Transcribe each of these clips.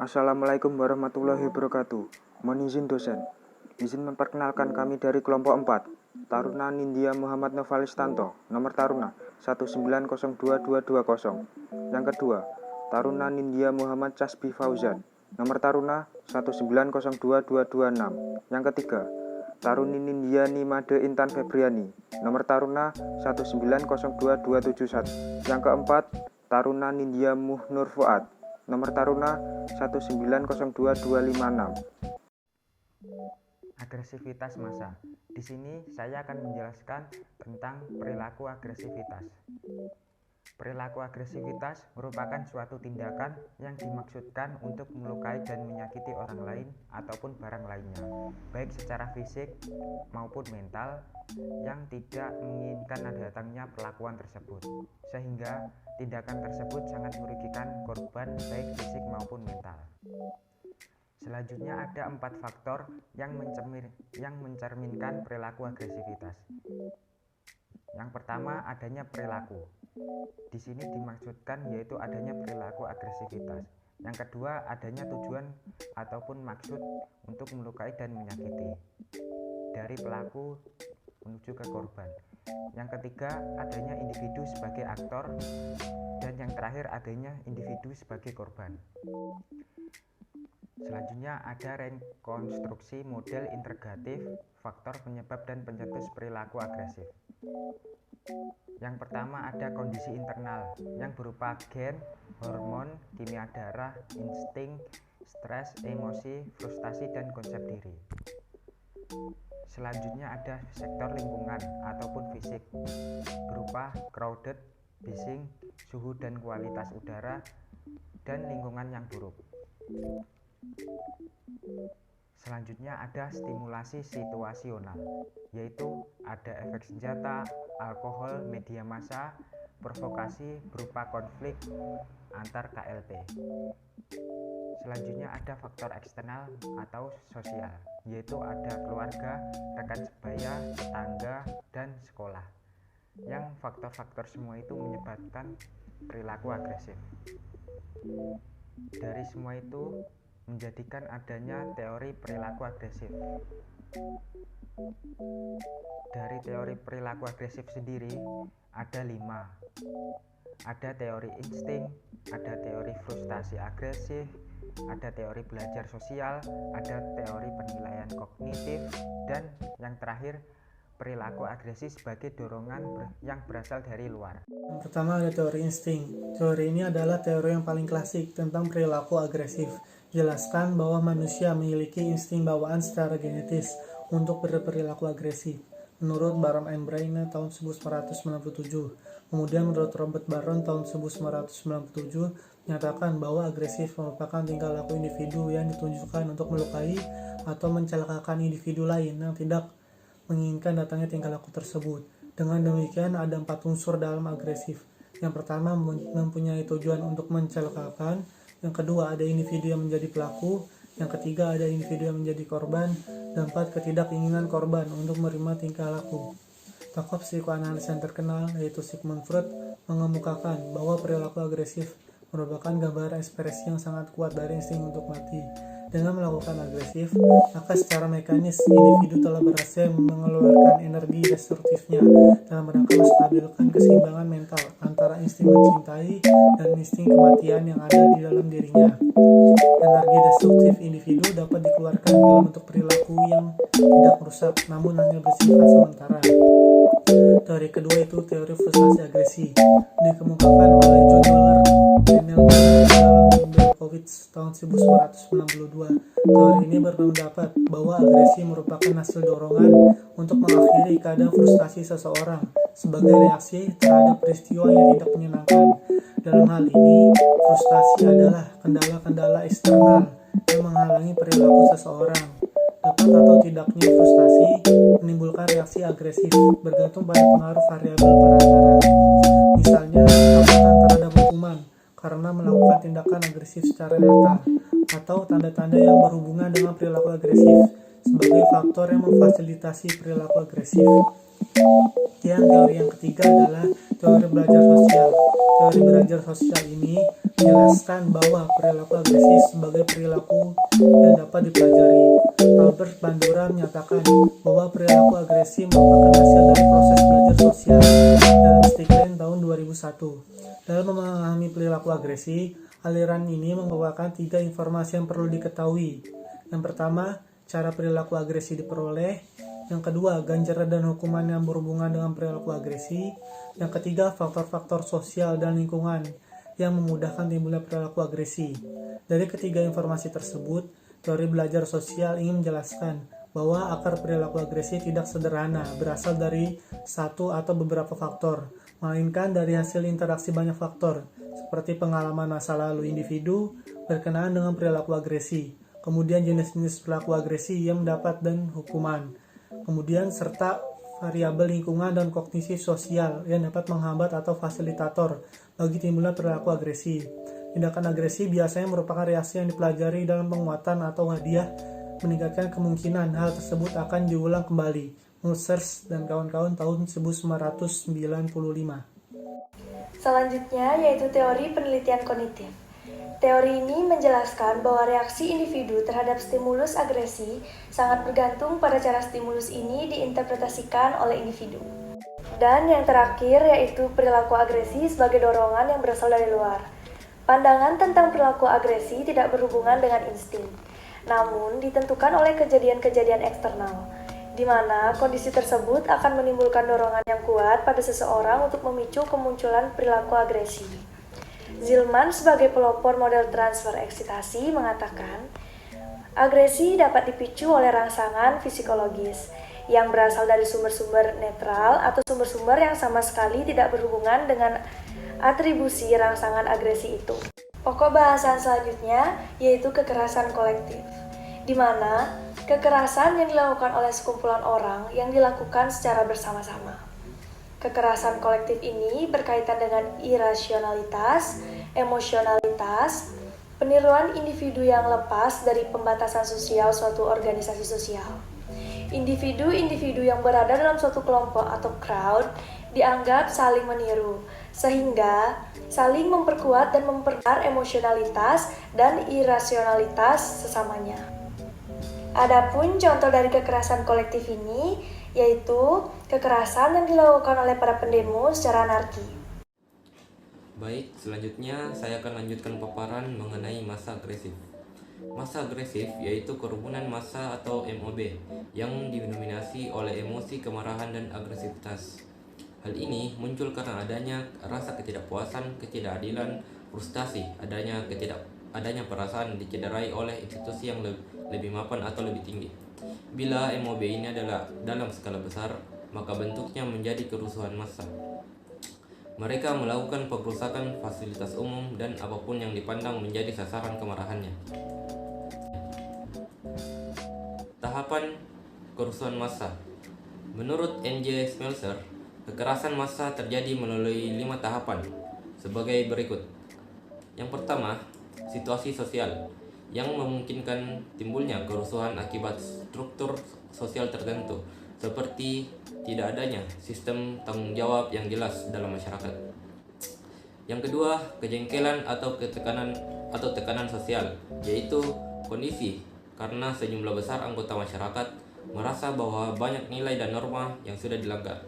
Assalamualaikum warahmatullahi wabarakatuh. Mohon izin dosen. Izin memperkenalkan kami dari kelompok 4. Taruna Nindya Muhammad Novalistanto, nomor taruna 1902220. Yang kedua, Taruna Nindya Muhammad Casbi Fauzan, nomor taruna 1902226. Yang ketiga, Taruni Nindya Nimade Intan Febriani, nomor taruna 1902271. Yang keempat, Taruna Nindya Muhnur Fuad, nomor taruna 1902256. Agresivitas massa. Di sini saya akan menjelaskan tentang perilaku agresivitas. Perilaku agresivitas merupakan suatu tindakan yang dimaksudkan untuk melukai dan menyakiti orang lain ataupun barang lainnya, baik secara fisik maupun mental, yang tidak menginginkan datangnya perlakuan tersebut, sehingga tindakan tersebut sangat merugikan korban baik fisik maupun mental. Selanjutnya ada 4 faktor yang mencerminkan perilaku agresivitas. Yang pertama, adanya perilaku. Di sini dimaksudkan yaitu adanya perilaku agresivitas. Yang kedua, adanya tujuan ataupun maksud untuk melukai dan menyakiti dari pelaku menuju ke korban. Yang ketiga, adanya individu sebagai aktor, dan yang terakhir adanya individu sebagai korban. Selanjutnya ada rekonstruksi model integratif faktor penyebab dan pencetus perilaku agresif. Yang pertama ada kondisi internal yang berupa gen, hormon, kimia darah, insting, stres, emosi, frustasi, dan konsep diri. Selanjutnya ada sektor lingkungan ataupun fisik berupa crowded, bising, suhu dan kualitas udara, dan lingkungan yang buruk. Selanjutnya ada stimulasi situasional, yaitu ada efek senjata, alkohol, media massa, provokasi berupa konflik antar KLP. Selanjutnya ada faktor eksternal atau sosial, yaitu ada keluarga, rekan sebaya, tetangga, dan sekolah. Yang faktor-faktor semua itu menyebabkan perilaku agresif. Dari semua itu menjadikan adanya teori perilaku agresif. Dari teori perilaku agresif sendiri ada 5. Ada teori insting, ada teori frustasi agresif, ada teori belajar sosial, ada teori penilaian kognitif, dan yang terakhir perilaku agresif sebagai dorongan yang berasal dari luar. Yang pertama ada teori insting. Teori ini adalah teori yang paling klasik tentang perilaku agresif. Jelaskan bahwa manusia memiliki insting bawaan secara genetis untuk berperilaku agresif. Menurut Baron and Braine tahun 1997. Kemudian menurut Robert Baron tahun 1997 menyatakan bahwa agresif merupakan tingkah laku individu yang ditunjukkan untuk melukai atau mencelakakan individu lain yang tidak menginginkan datangnya tingkah laku tersebut. Dengan demikian ada 4 unsur dalam agresif. Yang pertama mempunyai tujuan untuk mencelakakan, yang kedua ada individu yang menjadi pelaku, yang ketiga ada individu yang menjadi korban, dan 4 ketidakinginan korban untuk menerima tingkah laku. Tokoh psikoanalis yang terkenal yaitu Sigmund Freud mengemukakan bahwa perilaku agresif merupakan gambaran ekspresi yang sangat kuat dari insting untuk mati. Dengan melakukan agresif, maka secara mekanis individu telah berhasil mengeluarkan energi destruktifnya dalam rangka menstabilkan keseimbangan mental antara insting mencintai dan insting kematian yang ada di dalam dirinya. Energi destruktif individu dapat dikeluarkan dalam bentuk perilaku yang tidak merusak, namun hanya bersifat sementara. Teori kedua itu teori frustasi agresi, dikemukakan oleh John Dewar dan dalam Berkowitz tahun 1992. Teori ini berpendapat bahwa agresi merupakan hasil dorongan untuk mengakhiri keadaan frustasi seseorang sebagai reaksi terhadap peristiwa yang tidak menyenangkan. Dalam hal ini, frustasi adalah kendala-kendala eksternal yang menghalangi perilaku seseorang. Dapat atau tidaknya frustasi menimbulkan reaksi agresif bergantung pada pengaruh variabel perantara. Misalnya, ketakutan terhadap hukuman karena melakukan tindakan agresif secara nyata, atau tanda-tanda yang berhubungan dengan perilaku agresif sebagai faktor yang memfasilitasi perilaku agresif. Yang teori yang ketiga adalah teori belajar sosial. Teori belajar sosial ini menjelaskan bahwa perilaku agresif sebagai perilaku yang dapat dipelajari. Albert Bandura menyatakan bahwa perilaku agresif merupakan hasil dari proses belajar sosial dalam Stigline tahun 2001. Dalam memahami perilaku agresif, aliran ini membawakan 3 informasi yang perlu diketahui. Yang pertama, cara perilaku agresif diperoleh. Yang kedua, ganjaran dan hukuman yang berhubungan dengan perilaku agresif. Yang ketiga, faktor-faktor sosial dan lingkungan yang memudahkan timbulnya perilaku agresif. Dari ketiga informasi tersebut, teori belajar sosial ingin menjelaskan bahwa akar perilaku agresif tidak sederhana, berasal dari satu atau beberapa faktor, melainkan dari hasil interaksi banyak faktor, seperti pengalaman masa lalu individu berkenaan dengan perilaku agresif, kemudian jenis-jenis perilaku agresif yang mendapat dan hukuman, kemudian serta variabel lingkungan dan kognisi sosial yang dapat menghambat atau fasilitator bagi timbulnya perilaku agresif. Tindakan agresif biasanya merupakan reaksi yang dipelajari dalam penguatan atau hadiah, meningkatkan kemungkinan hal tersebut akan diulang kembali. Mulsers dan kawan-kawan tahun 1995. Selanjutnya yaitu teori penelitian kognitif. Teori ini menjelaskan bahwa reaksi individu terhadap stimulus agresi sangat bergantung pada cara stimulus ini diinterpretasikan oleh individu. Dan yang terakhir yaitu perilaku agresi sebagai dorongan yang berasal dari luar. Pandangan tentang perilaku agresi tidak berhubungan dengan insting, namun ditentukan oleh kejadian-kejadian eksternal, di mana kondisi tersebut akan menimbulkan dorongan yang kuat pada seseorang untuk memicu kemunculan perilaku agresi. Zillman sebagai pelopor model transfer eksitasi mengatakan, agresi dapat dipicu oleh rangsangan psikologis yang berasal dari sumber-sumber netral atau sumber-sumber yang sama sekali tidak berhubungan dengan atribusi rangsangan agresi itu. Pokok bahasan selanjutnya yaitu kekerasan kolektif, di mana kekerasan yang dilakukan oleh sekumpulan orang yang dilakukan secara bersama-sama. Kekerasan kolektif ini berkaitan dengan irasionalitas, emosionalitas, peniruan individu yang lepas dari pembatasan sosial suatu organisasi sosial. Individu-individu yang berada dalam suatu kelompok atau crowd dianggap saling meniru, sehingga saling memperkuat dan memperbesar emosionalitas dan irasionalitas sesamanya. Adapun contoh dari kekerasan kolektif ini yaitu kekerasan yang dilakukan oleh para pendemo secara anarki. Baik, selanjutnya saya akan lanjutkan paparan mengenai massa agresif. Massa agresif yaitu kerumunan massa atau MOB yang didominasi oleh emosi kemarahan dan agresivitas. Hal ini muncul karena adanya rasa ketidakpuasan, ketidakadilan, frustasi, adanya perasaan dicederai oleh institusi yang lebih mapan atau lebih tinggi. Bila MOB ini adalah dalam skala besar, maka bentuknya menjadi kerusuhan massa. Mereka melakukan pengrusakan fasilitas umum dan apapun yang dipandang menjadi sasaran kemarahannya. Tahapan kerusuhan massa. Menurut N.J. Smeltzer, kekerasan massa terjadi melalui 5 tahapan sebagai berikut. Yang pertama, situasi sosial yang memungkinkan timbulnya kerusuhan akibat struktur sosial tertentu, seperti tidak adanya sistem tanggung jawab yang jelas dalam masyarakat. Yang kedua, kejengkelan atau tekanan sosial, yaitu kondisi karena sejumlah besar anggota masyarakat merasa bahwa banyak nilai dan norma yang sudah dilanggar.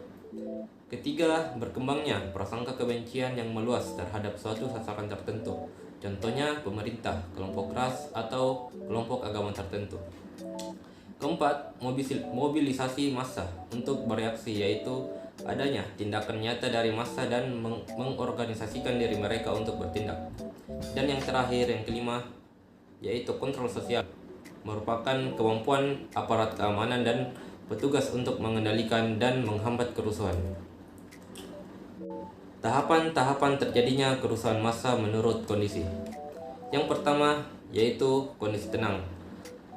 Ketiga, berkembangnya prasangka kebencian yang meluas terhadap suatu sasaran tertentu, contohnya pemerintah, kelompok ras, atau kelompok agama tertentu. Keempat, mobilisasi massa untuk bereaksi, yaitu adanya tindakan nyata dari massa dan mengorganisasikan diri mereka untuk bertindak. Dan yang terakhir, yang kelima, yaitu kontrol sosial, merupakan kemampuan aparat keamanan dan petugas untuk mengendalikan dan menghambat kerusuhan. Tahapan-tahapan terjadinya kerusuhan massa menurut kondisi. Yang pertama yaitu kondisi tenang.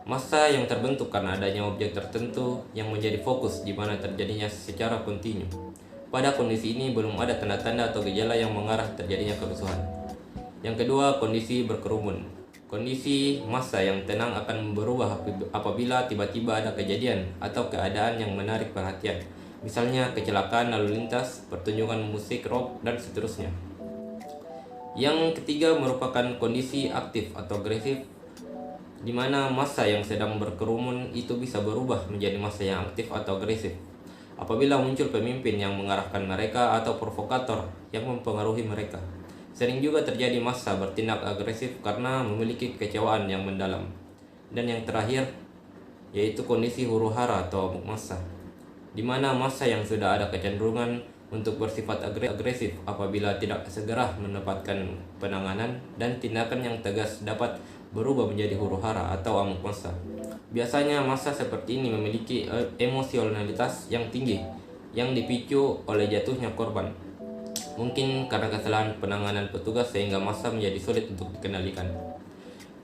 Massa yang terbentuk karena adanya objek tertentu yang menjadi fokus di mana terjadinya secara kontinu. Pada kondisi ini belum ada tanda-tanda atau gejala yang mengarah terjadinya kerusuhan. Yang kedua, kondisi berkerumun. Kondisi massa yang tenang akan berubah apabila tiba-tiba ada kejadian atau keadaan yang menarik perhatian. misalnya kecelakaan lalu lintas, pertunjukan musik rock, dan seterusnya. Yang ketiga merupakan kondisi aktif atau agresif, di mana massa yang sedang berkerumun itu bisa berubah menjadi massa yang aktif atau agresif apabila muncul pemimpin yang mengarahkan mereka atau provokator yang mempengaruhi mereka. Sering juga terjadi massa bertindak agresif karena memiliki kekecewaan yang mendalam. Dan yang terakhir yaitu kondisi huru-hara atau amuk massa, di mana massa yang sudah ada kecenderungan untuk bersifat agresif apabila tidak segera mendapatkan penanganan dan tindakan yang tegas dapat berubah menjadi huru-hara atau amuk massa. Biasanya massa seperti ini memiliki emosionalitas yang tinggi yang dipicu oleh jatuhnya korban. Mungkin karena kesalahan penanganan petugas sehingga massa menjadi sulit untuk dikendalikan.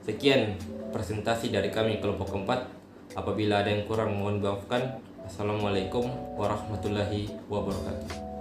Sekian presentasi dari kami kelompok keempat. Apabila ada yang kurang mohon dimaafkan. Assalamualaikum warahmatullahi wabarakatuh.